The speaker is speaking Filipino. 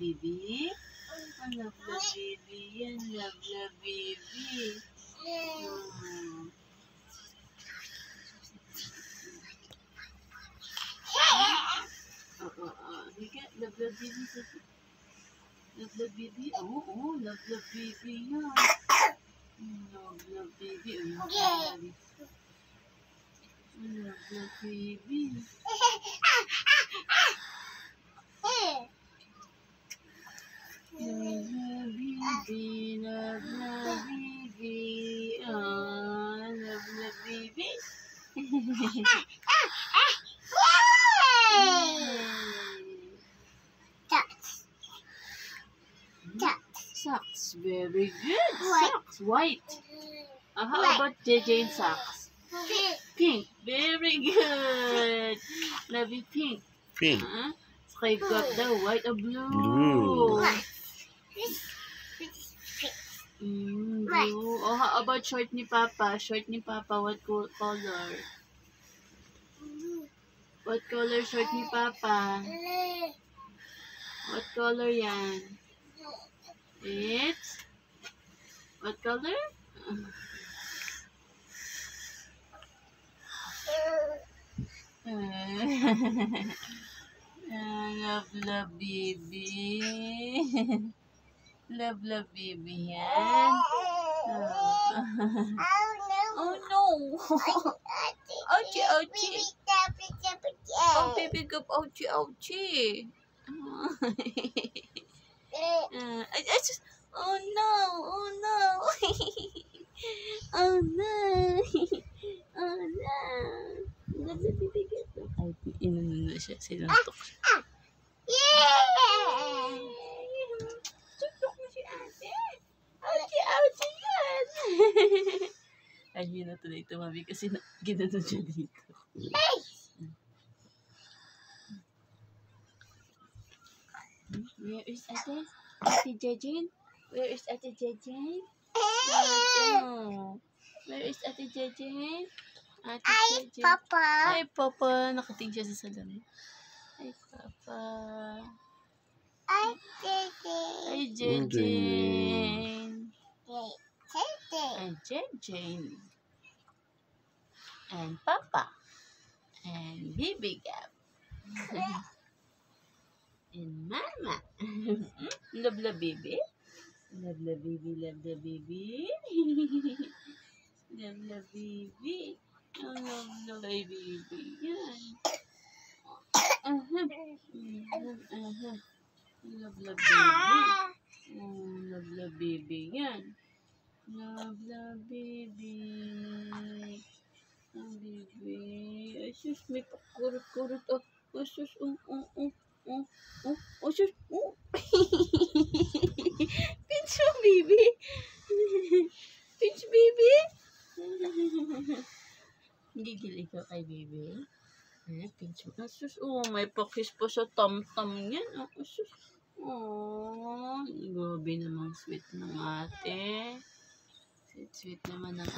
baby. Oh, love baby. Yan, love baby. Sige, love baby. Love baby. Oo, love baby yan. Love baby. Love baby. Love baby. Oh, love baby. Socks, very good. Socks, white. How about JJ socks? Pink, very good. Love you, pink. Pink. Sky got the white or blue. Blue. Blue. Oh, how about short ni Papa? Short ni Papa, what color? What color short ni Papa? What color yan? It's what color? Love baby. Love baby yan. Oh no. Ouchie, ouchie. Oh, baby go, ouchie, ouchie. Oh no, oh no. Oh no. Oh no. Love baby go. Ay, inano na siya. Sinuntok siya. Suntok mo si ate. Ouchie, ouchie yan. Ay, yun na tuloy tumabi kasi ginano siya dito. Where is Ate? Ate Jejin? Where is Ate Jejin? Where is Ate Jejin? Ate Jejin. Papa. Ay, Papa. Nakating siya sa salamin. Ay, Papa. Ay, Jejin. Ay, Jejin. And Papa. And Baby Gab. And Mama. Love baby. Love baby, love baby. Love baby. Oh, love baby. Yan. Love baby. Oh, love baby. Yan. Love baby. Oh, baby. Ay, sus, may pakurot-kurot. Oh, sus, Oh, sus. Pinch mo, baby. Pinch, baby. Gigil ikaw kay baby. Pinch mo. Oh, sus. Oh, may pakis pa sa tam-tam yan. Oh, sus. Oh, grabe namang sweet ng ate. Sweet naman ng ate.